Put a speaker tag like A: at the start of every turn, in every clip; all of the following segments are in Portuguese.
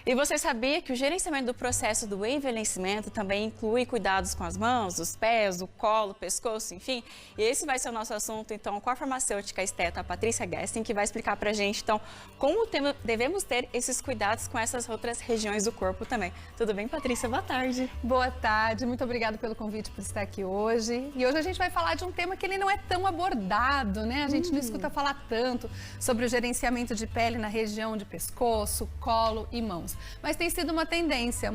A: E você sabia que o gerenciamento do processo do envelhecimento também inclui cuidados com as mãos, os pés, o colo, o pescoço, enfim? E esse vai ser o nosso assunto, então, com a farmacêutica esteta Patrícia Gesting, que vai explicar pra gente, então, como devemos ter esses cuidados com essas outras regiões do corpo também. Tudo bem, Patrícia? Boa tarde.
B: Boa tarde, muito obrigada pelo convite por estar aqui hoje. E hoje a gente vai falar de um tema que ele não é tão abordado, né? A gente não escuta falar tanto sobre o gerenciamento de pele na região de pescoço, colo e mãos. Mas tem sido uma tendência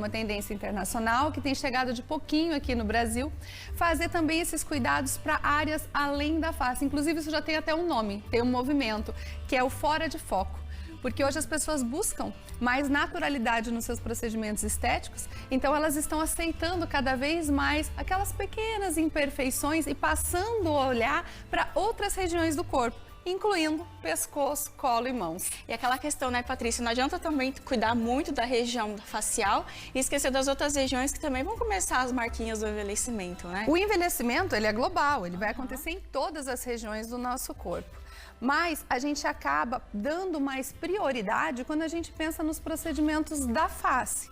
B: internacional que tem chegado de pouquinho aqui no Brasil, fazer também esses cuidados para áreas além da face. Inclusive isso já tem até um nome, tem um movimento, que é o fora de foco. Porque hoje as pessoas buscam mais naturalidade nos seus procedimentos estéticos, então elas estão aceitando cada vez mais aquelas pequenas imperfeições e passando a olhar para outras regiões do corpo, incluindo pescoço, colo e mãos.
A: E aquela questão, né, Patrícia, não adianta também cuidar muito da região facial e esquecer das outras regiões que também vão começar as marquinhas do envelhecimento, né?
B: O envelhecimento, ele é global, ele vai acontecer em todas as regiões do nosso corpo. Mas a gente acaba dando mais prioridade quando a gente pensa nos procedimentos da face.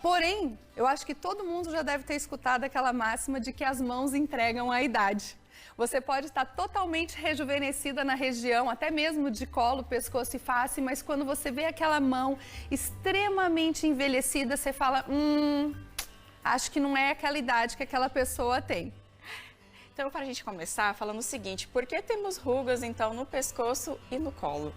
B: Porém, eu acho que todo mundo já deve ter escutado aquela máxima de que as mãos entregam a idade. Você pode estar totalmente rejuvenescida na região, até mesmo de colo, pescoço e face, mas quando você vê aquela mão extremamente envelhecida, você fala, acho que não é aquela idade que aquela pessoa tem.
A: Então, para a gente começar, falando o seguinte, por que temos rugas, então, no pescoço e no colo?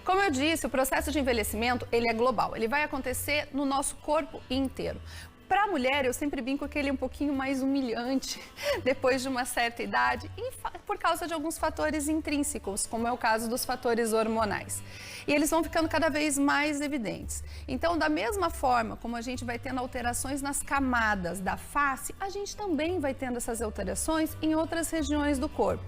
B: Como eu disse, o processo de envelhecimento, ele é global, ele vai acontecer no nosso corpo inteiro. Para a mulher, eu sempre brinco que ele é um pouquinho mais humilhante depois de uma certa idade e por causa de alguns fatores intrínsecos, como é o caso dos fatores hormonais. E eles vão ficando cada vez mais evidentes. Então, da mesma forma como a gente vai tendo alterações nas camadas da face, a gente também vai tendo essas alterações em outras regiões do corpo.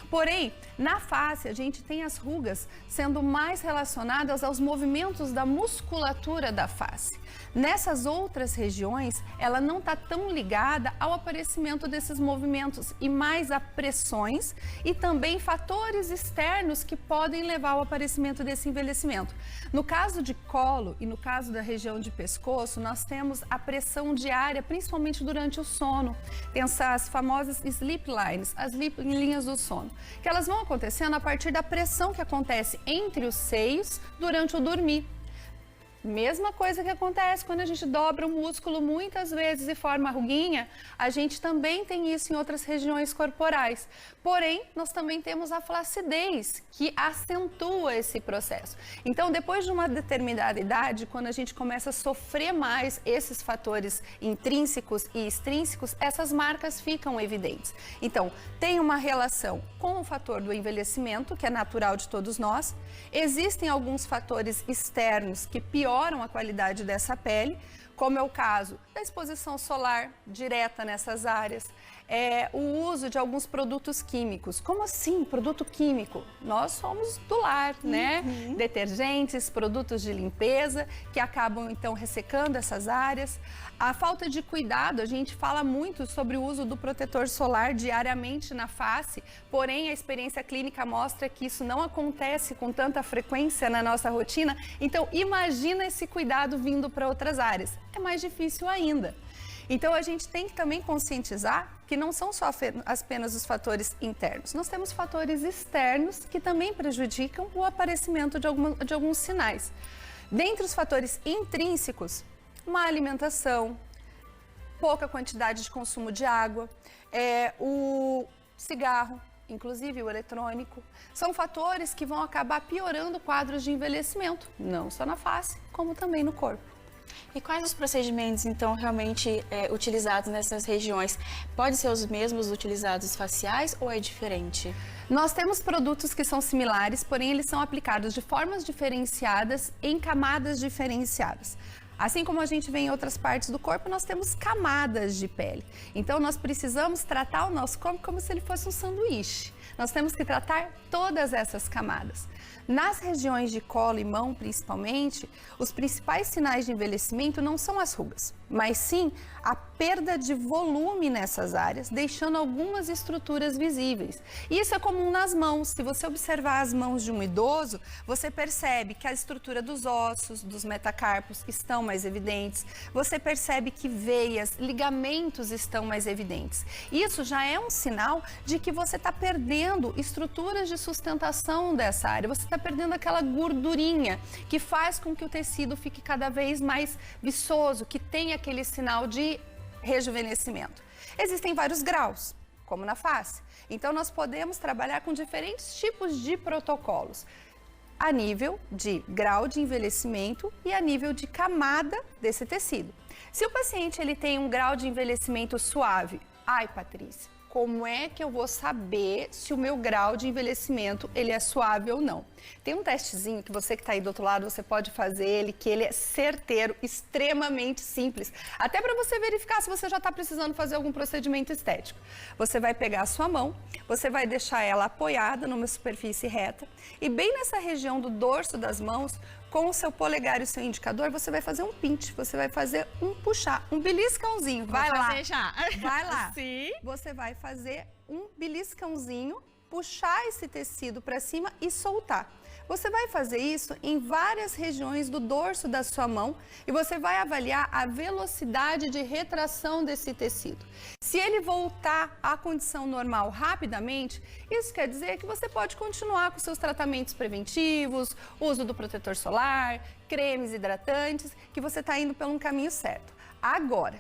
B: Porém, na face, a gente tem as rugas sendo mais relacionadas aos movimentos da musculatura da face. Nessas outras regiões, ela não está tão ligada ao aparecimento desses movimentos e mais a pressões e também fatores externos que podem levar ao aparecimento desse envelhecimento. No caso de colo e no caso da região de pescoço, nós temos a pressão diária, principalmente durante o sono. Tem as famosas sleep lines, as linhas do sono, que elas vão acontecendo a partir da pressão que acontece entre os seios durante o dormir. Mesma coisa que acontece quando a gente dobra o músculo muitas vezes e forma ruguinha, a gente também tem isso em outras regiões corporais. Porém, nós também temos a flacidez, que acentua esse processo. Então, depois de uma determinada idade, quando a gente começa a sofrer mais esses fatores intrínsecos e extrínsecos, essas marcas ficam evidentes. Então, tem uma relação com o fator do envelhecimento, que é natural de todos nós. Existem alguns fatores externos que pioram a qualidade dessa pele, como é o caso da exposição solar direta nessas áreas, o uso de alguns produtos químicos. Como assim, produto químico? Nós somos do lar, né? Detergentes, produtos de limpeza, que acabam então ressecando essas áreas. A falta de cuidado, a gente fala muito sobre o uso do protetor solar diariamente na face, porém a experiência clínica mostra que isso não acontece com tanta frequência na nossa rotina. Então, imagina esse cuidado vindo para outras áreas. É mais difícil ainda. Então, a gente tem que também conscientizar que não são só apenas os fatores internos. Nós temos fatores externos que também prejudicam o aparecimento de alguns sinais. Dentre os fatores intrínsecos, má alimentação, pouca quantidade de consumo de água, o cigarro, inclusive o eletrônico, são fatores que vão acabar piorando quadros de envelhecimento, não só na face, como também no corpo.
A: E quais os procedimentos, então, realmente utilizados nessas regiões? Podem ser os mesmos utilizados faciais ou é diferente?
B: Nós temos produtos que são similares, porém eles são aplicados de formas diferenciadas em camadas diferenciadas. Assim como a gente vê em outras partes do corpo, nós temos camadas de pele. Então, nós precisamos tratar o nosso corpo como se ele fosse um sanduíche. Nós temos que tratar todas essas camadas. Nas regiões de colo e mão, principalmente, os principais sinais de envelhecimento não são as rugas, mas sim a perda de volume nessas áreas, deixando algumas estruturas visíveis. Isso é comum nas mãos. Se você observar as mãos de um idoso, você percebe que a estrutura dos ossos, dos metacarpos estão mais evidentes. Você percebe que veias, ligamentos estão mais evidentes. Isso já é um sinal de que você está perdendo estruturas de sustentação dessa área. Você está perdendo aquela gordurinha que faz com que o tecido fique cada vez mais viçoso, que tem aquele sinal de rejuvenescimento. Existem vários graus, como na face. Então, nós podemos trabalhar com diferentes tipos de protocolos, a nível de grau de envelhecimento e a nível de camada desse tecido. Se o paciente ele tem um grau de envelhecimento suave, ai, Patrícia, como é que eu vou saber se o meu grau de envelhecimento ele é suave ou não? Tem um testezinho que você que está aí do outro lado, você pode fazer ele, que ele é certeiro, extremamente simples. Até para você verificar se você já está precisando fazer algum procedimento estético. Você vai pegar a sua mão, você vai deixar ela apoiada numa superfície reta e bem nessa região do dorso das mãos, com o seu polegar e o seu indicador, você vai fazer um pinch, você vai fazer um puxar, um beliscãozinho. Vai lá.
A: Fazer já.
B: Vai lá.
A: Sim.
B: Você vai fazer um beliscãozinho, puxar esse tecido para cima e soltar. Você vai fazer isso em várias regiões do dorso da sua mão e você vai avaliar a velocidade de retração desse tecido. Se ele voltar à condição normal rapidamente, isso quer dizer que você pode continuar com seus tratamentos preventivos, uso do protetor solar, cremes hidratantes, que você está indo pelo caminho certo. Agora,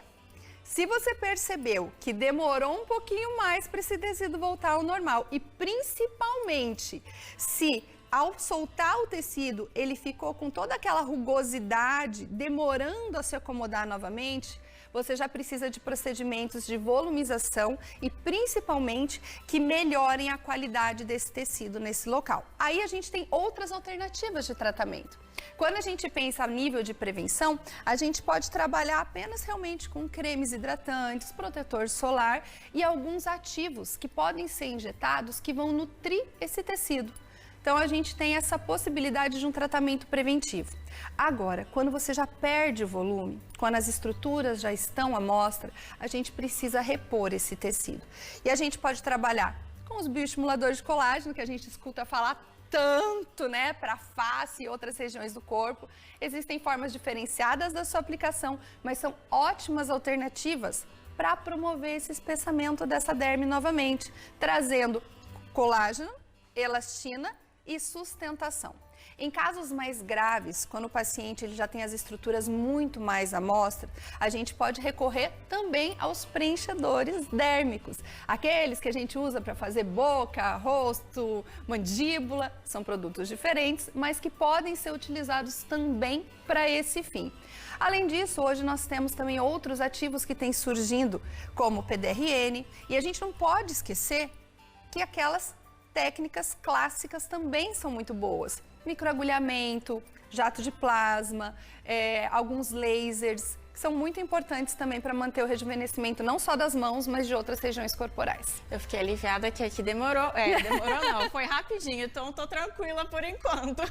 B: se você percebeu que demorou um pouquinho mais para esse tecido voltar ao normal e principalmente se ao soltar o tecido ele ficou com toda aquela rugosidade, demorando a se acomodar novamente, você já precisa de procedimentos de volumização e principalmente que melhorem a qualidade desse tecido nesse local. Aí a gente tem outras alternativas de tratamento. Quando a gente pensa a nível de prevenção, a gente pode trabalhar apenas realmente com cremes hidratantes, protetor solar e alguns ativos que podem ser injetados que vão nutrir esse tecido. Então, a gente tem essa possibilidade de um tratamento preventivo. Agora, quando você já perde o volume, quando as estruturas já estão à mostra, a gente precisa repor esse tecido. E a gente pode trabalhar com os bioestimuladores de colágeno, que a gente escuta falar tanto, né, para a face e outras regiões do corpo. Existem formas diferenciadas da sua aplicação, mas são ótimas alternativas para promover esse espessamento dessa derme novamente, trazendo colágeno, elastina e sustentação. Em casos mais graves, quando o paciente ele já tem as estruturas muito mais à mostra, a gente pode recorrer também aos preenchedores dérmicos. Aqueles que a gente usa para fazer boca, rosto, mandíbula, são produtos diferentes, mas que podem ser utilizados também para esse fim. Além disso, hoje nós temos também outros ativos que têm surgindo, como o PDRN, e a gente não pode esquecer que aquelas técnicas clássicas também são muito boas. Microagulhamento, jato de plasma, alguns lasers, que são muito importantes também para manter o rejuvenescimento não só das mãos, mas de outras regiões corporais.
A: Eu fiquei aliviada que aqui demorou. Demorou não, foi rapidinho, então tô tranquila por enquanto.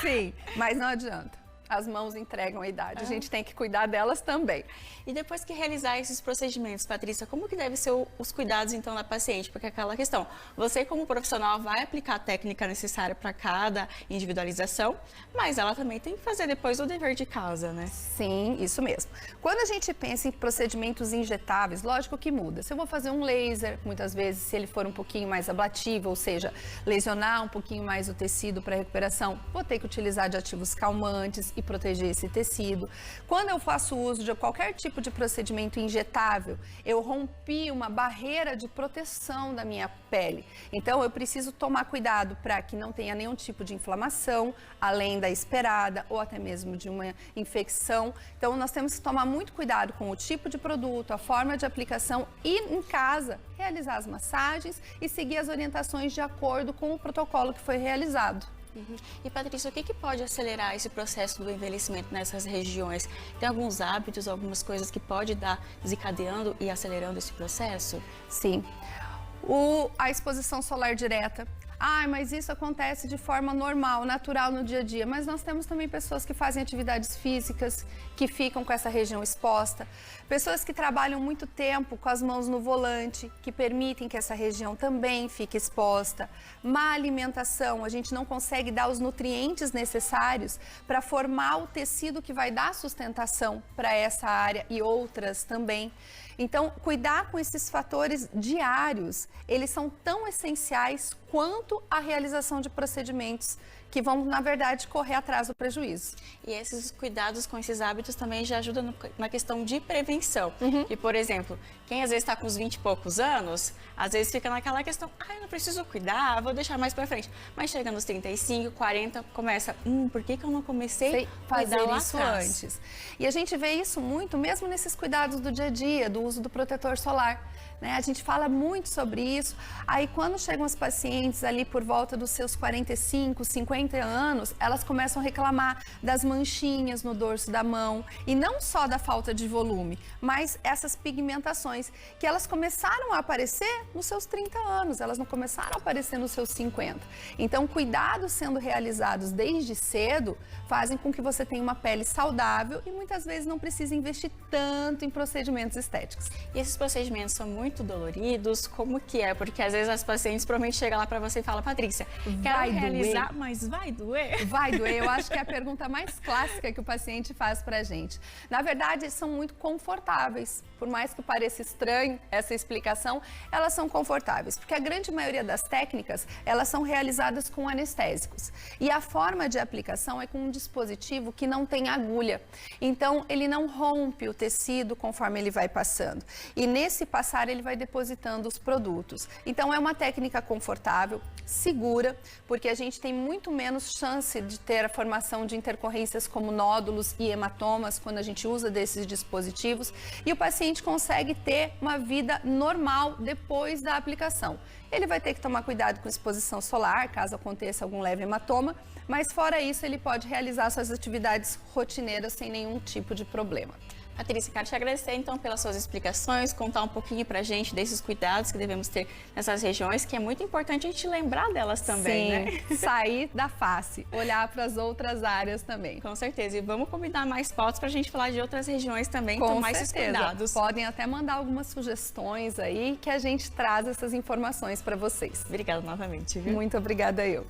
B: Sim, mas não adianta. As mãos entregam a idade, a gente tem que cuidar delas também.
A: E depois que realizar esses procedimentos, Patrícia, como que deve ser os cuidados então da paciente? Porque é aquela questão, você como profissional vai aplicar a técnica necessária para cada individualização, mas ela também tem que fazer depois o dever de casa, né?
B: Sim, isso mesmo. Quando a gente pensa em procedimentos injetáveis, lógico que muda. Se eu vou fazer um laser, muitas vezes se ele for um pouquinho mais ablativo, ou seja, lesionar um pouquinho mais o tecido para recuperação, vou ter que utilizar de ativos calmantes e proteger esse tecido. Quando eu faço uso de qualquer tipo de procedimento injetável, eu rompi uma barreira de proteção da minha pele. Então, eu preciso tomar cuidado para que não tenha nenhum tipo de inflamação, além da esperada, ou até mesmo de uma infecção. Então, nós temos que tomar muito cuidado com o tipo de produto, a forma de aplicação e, em casa, realizar as massagens e seguir as orientações de acordo com o protocolo que foi realizado.
A: E Patrícia, o que pode acelerar esse processo do envelhecimento nessas regiões? Tem alguns hábitos, algumas coisas que pode dar desencadeando e acelerando esse processo?
B: Sim. A exposição solar direta, Ah, mas isso acontece de forma normal, natural no dia a dia. Mas nós temos também pessoas que fazem atividades físicas, que ficam com essa região exposta. Pessoas que trabalham muito tempo com as mãos no volante, que permitem que essa região também fique exposta. Má alimentação, a gente não consegue dar os nutrientes necessários para formar o tecido que vai dar sustentação para essa área e outras também. Então, cuidar com esses fatores diários, eles são tão essenciais quanto a realização de procedimentos que vão, na verdade, correr atrás do prejuízo.
A: E esses cuidados com esses hábitos também já ajudam na questão de prevenção. E, por exemplo, quem às vezes está com uns 20 e poucos anos, às vezes fica naquela questão, eu não preciso cuidar, vou deixar mais pra frente. Mas chega nos 35, 40, começa, por que eu não comecei a
B: fazer
A: cuidar lá
B: isso
A: atrás?
B: antes? E a gente vê isso muito, mesmo nesses cuidados do dia a dia, do uso do protetor solar. A gente fala muito sobre isso. Aí, quando chegam as pacientes ali por volta dos seus 45, 50 anos, elas começam a reclamar das manchinhas no dorso da mão. E não só da falta de volume, mas essas pigmentações que elas começaram a aparecer nos seus 30 anos, elas não começaram a aparecer nos seus 50. Então, cuidados sendo realizados desde cedo fazem com que você tenha uma pele saudável e muitas vezes não precise investir tanto em procedimentos estéticos.
A: E esses procedimentos são muito doloridos? Como que é? Porque às vezes as pacientes provavelmente chegam lá para você e falam, Patrícia, quero realizar, mas vai doer?
B: Vai doer, eu acho que é a pergunta mais clássica que o paciente faz pra gente. Na verdade, são muito confortáveis. Por mais que pareça estranho essa explicação, elas são confortáveis, porque a grande maioria das técnicas, elas são realizadas com anestésicos. E a forma de aplicação é com um dispositivo que não tem agulha. Então, ele não rompe o tecido conforme ele vai passando. E nesse passar, ele vai depositando os produtos. Então, é uma técnica confortável, segura, porque a gente tem muito menos chance de ter a formação de intercorrências como nódulos e hematomas quando a gente usa desses dispositivos. E o paciente consegue ter uma vida normal depois da aplicação. Ele vai ter que tomar cuidado com exposição solar, caso aconteça algum leve hematoma, mas fora isso, ele pode realizar suas atividades rotineiras sem nenhum tipo de problema.
A: Patrícia, quero te agradecer então pelas suas explicações, contar um pouquinho pra gente desses cuidados que devemos ter nessas regiões, que é muito importante a gente lembrar delas também,
B: né? Sair da face, olhar para as outras áreas também.
A: Com certeza, e vamos combinar mais fotos pra gente falar de outras regiões também, tomar esses cuidados.
B: Podem até mandar algumas sugestões aí que a gente traz essas informações para vocês.
A: Obrigada novamente, viu?
B: Muito obrigada eu.